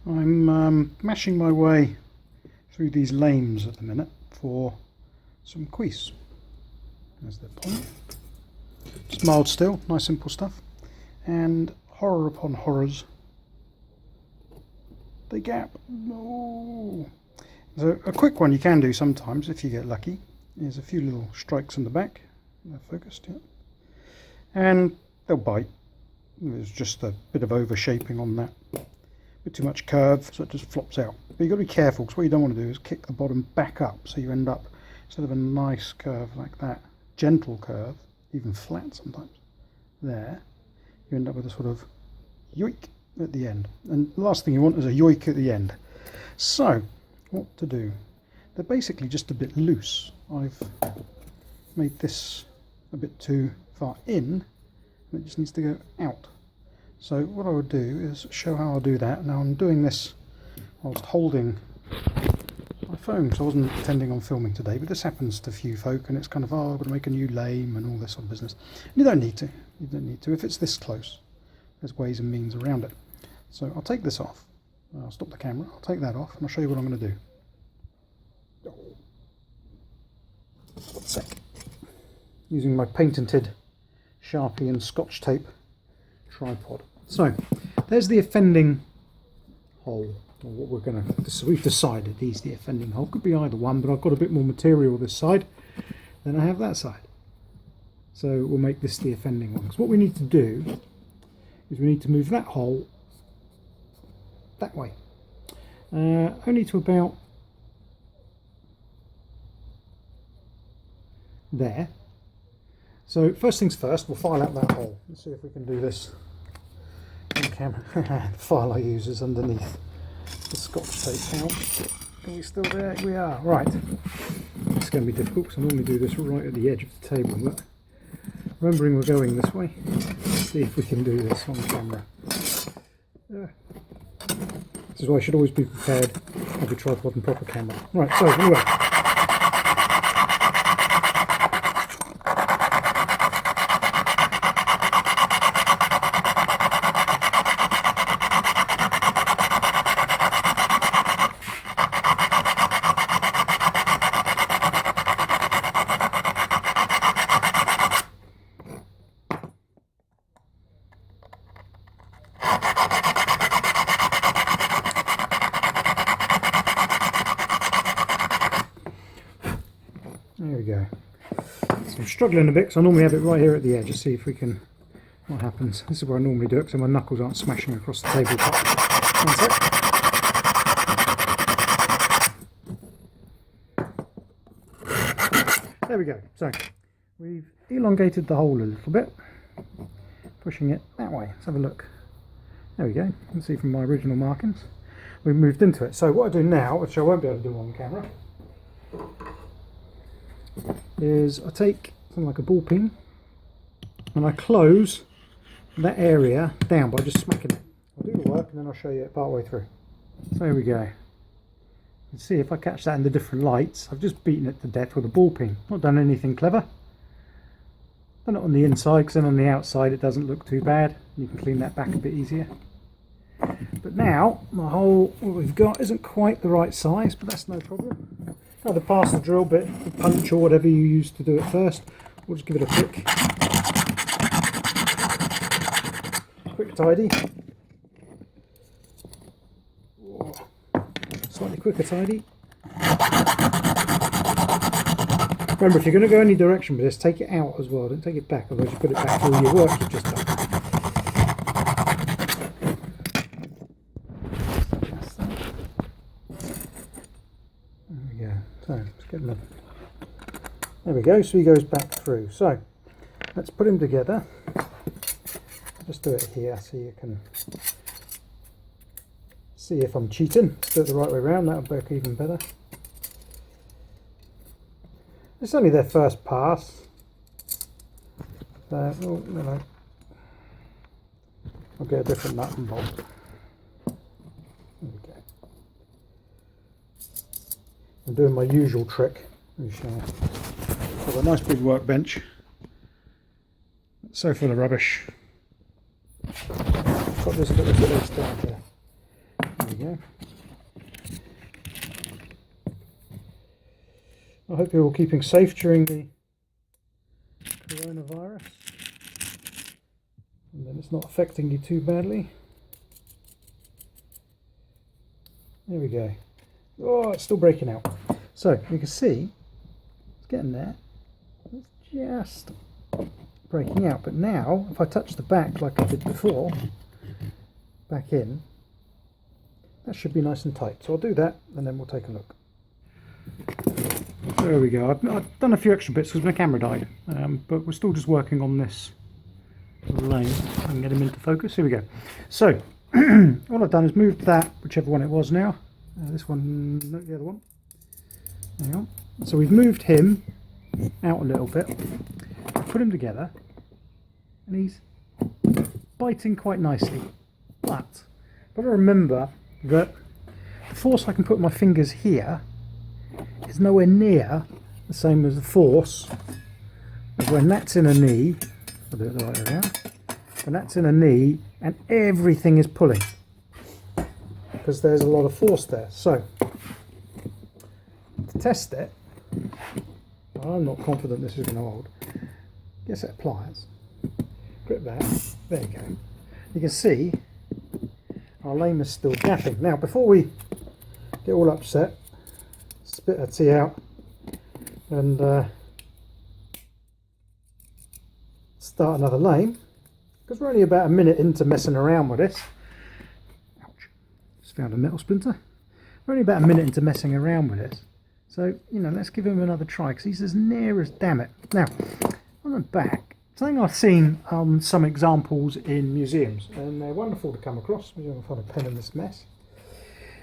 I'm mashing my way through these lames at the minute for some queese. There's the point. Just mild steel, nice simple stuff. And horror upon horrors, they gap. No. So a quick one you can do sometimes if you get lucky is a few little strikes in the back. They're focused, yeah. And they'll bite. There's just a bit of over shaping on that. A bit too much curve, so it just flops out. But you've got to be careful, because what you don't want to do is kick the bottom back up, so you end up, instead of a nice curve like that, gentle curve, even flat sometimes, there, you end up with a sort of yoik at the end. And the last thing you want is a yoik at the end. So, what to do? They're basically just a bit loose. I've made this a bit too far in, and it just needs to go out. So what I would do is show how I'll do that. Now I'm doing this whilst holding my phone, because I wasn't intending on filming today, but this happens to few folk, and it's kind of, oh, I've got to make a new lame and all this sort of business. And you don't need to. You don't need to. If it's this close, there's ways and means around it. So I'll take this off. I'll stop the camera. I'll take that off, and I'll show you what I'm going to do. One sec. Using my patented Sharpie and Scotch tape tripod. So there's the offending hole, or what we're going to, we've decided is the offending hole. Could be either one, but I've got a bit more material this side than I have that side, so we'll make this the offending one. Because what we need to do is we need to move that hole that way, only to about there. So first things first, we'll file out that hole. Let's see if we can do this on camera. The file I use is underneath the Scotch tape out. Are we still there? We are. Right. It's going to be difficult because I normally do this right at the edge of the table, but remembering we're going this way, let's see if we can do this on camera. This is why I should always be prepared to have a tripod and proper camera. Right, so anyway. There we go. So I'm struggling a bit because I normally have it right here at the edge. Let's see if we can, what happens. This is where I normally do it so my knuckles aren't smashing across the tabletop. One sec. There we go. So we've elongated the hole a little bit, pushing it that way. Let's have a look. There we go. You can see from my original markings we've moved into it. So what I do now, which I won't be able to do on camera, is I take something like a ball peen and I close that area down by just smacking it. I'll do the work and then I'll show you it part way through. So there we go. You can see if I catch that in the different lights, I've just beaten it to death with a ball peen. Not done anything clever. Done it on the inside, because then on the outside it doesn't look too bad. You can clean that back a bit easier. But now my hole, what we've got, isn't quite the right size, but that's no problem. Either pass the drill bit, the punch, or whatever you use to do it first. We'll just give it a quick tidy. Slightly quicker tidy. Remember, if you're going to go any direction with this, take it out as well. Don't take it back, otherwise you put it back through your work you've just done. So let's get him. There we go. So he goes back through. So let's put him together. Just do it here so you can see if I'm cheating. Do it the right way around. That'll work even better. It's only their first pass. Oh no, I'll get a different nut and bolt. There we go. I'm doing my usual trick. I've got a nice big workbench. It's so full of rubbish. Got this little space down here. There we we go. I hope you're all keeping safe during the coronavirus, and then it's not affecting you too badly. There we go. Oh, it's still breaking out. So you can see it's getting there. It's just breaking out. But now, if I touch the back like I did before, back in, that should be nice and tight. So I'll do that, and then we'll take a look. There we go. I've done a few extra bits because my camera died, but we're still just working on this lane. I can get him into focus. Here we go. So all I've done is moved that, whichever one it was now. This one, no, the other one. Hang on. So we've moved him out a little bit, put him together, and he's biting quite nicely. But I've got to remember that the force I can put my fingers here is nowhere near the same as the force of when that's in a knee. I'll do it the right way around. When that's in a knee and everything is pulling, because there's a lot of force there. So to test it, I'm not confident this is going to hold. Get a set of pliers, grip that, there you go. You can see our lame is still gapping. Now before we get all upset, spit our tea out and start another lane, because we're only about a minute into messing around with this. Ouch, just found a metal splinter. We're only about a minute into messing around with this, so you know, let's give him another try, because he's as near as damn it. Now on the back, something I've seen on some examples in museums, and they're wonderful to come across. Maybe I'll find a pen in this mess.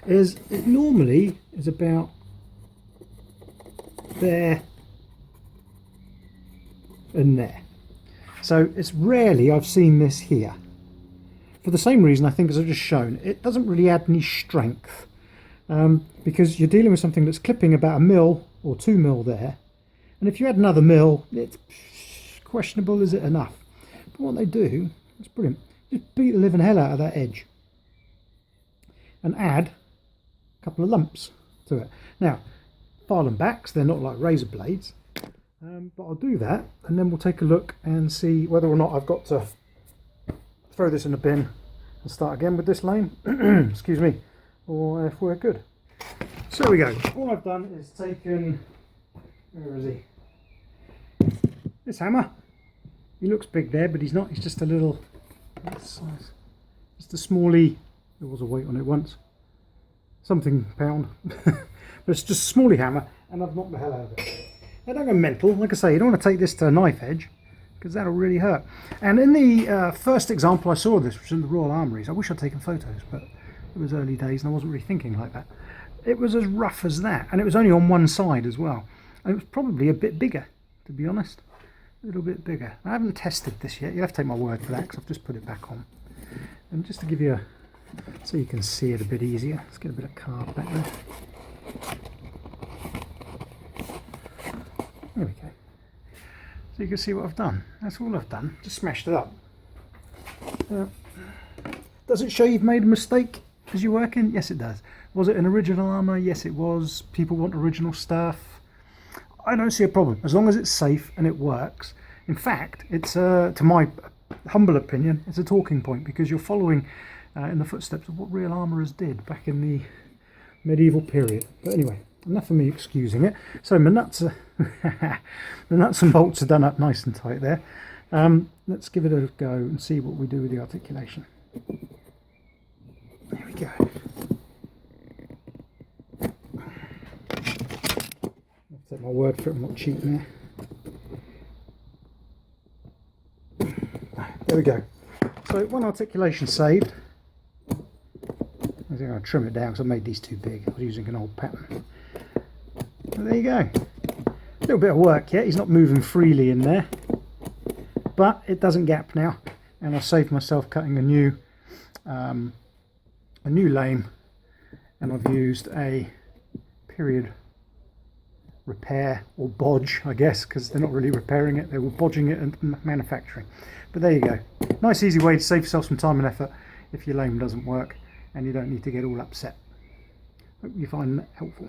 Is it normally is about there and there. So it's rarely I've seen this here. For the same reason, I think, as I've just shown, it doesn't really add any strength, because you're dealing with something that's clipping about 1 mil or 2 mil there, and if you add another mil, it's questionable, is it enough? But what they do, it's brilliant, just beat the living hell out of that edge and add a couple of lumps to it. Now, file them back, so they're not like razor blades, but I'll do that, and then we'll take a look and see whether or not I've got to throw this in a bin and start again with this lane, excuse me, or if we're good. So there we go. All I've done is taken, where is he? This hammer. He looks big there, but he's not. He's just a little, size, just a smally. There was a weight on it once, something pound, but it's just a smally hammer, and I've knocked the hell out of it. I don't go mental. Like I say, you don't want to take this to a knife edge, because that'll really hurt. And in the first example I saw of this, which was in the Royal Armouries, I wish I'd taken photos, but it was early days and I wasn't really thinking like that. It was as rough as that, and it was only on one side as well. And it was probably a bit bigger, to be honest. A little bit bigger. I haven't tested this yet. You'll have to take my word for that, because I've just put it back on. And just to give you a, so you can see it a bit easier, let's get a bit of carb back there. There we go. So you can see what I've done. That's all I've done. Just smashed it up. Does it show you've made a mistake as you're working? Yes, it does. Was it an original armour? Yes, it was. People want original stuff. I don't see a problem as long as it's safe and it works. In fact, it's to my humble opinion, it's a talking point, because you're following in the footsteps of what real armourers did back in the medieval period. But anyway, enough of me excusing it. So my nuts are the nuts and bolts are done up nice and tight there. Let's give it a go and see what we do with the articulation. There we go. I'll take my word for it, I'm not cheating there. There we go. So one articulation saved. I think I'll trim it down because I made these too big. I was using an old pattern. But there you go. A little bit of work yet. He's not moving freely in there, but it doesn't gap now, and I saved myself cutting a new lame, and I've used a period repair, or bodge, I guess, because they're not really repairing it, they were bodging it and manufacturing. But there you go. Nice easy way to save yourself some time and effort if your lame doesn't work. and you don't need to get all upset. Hope you find that helpful.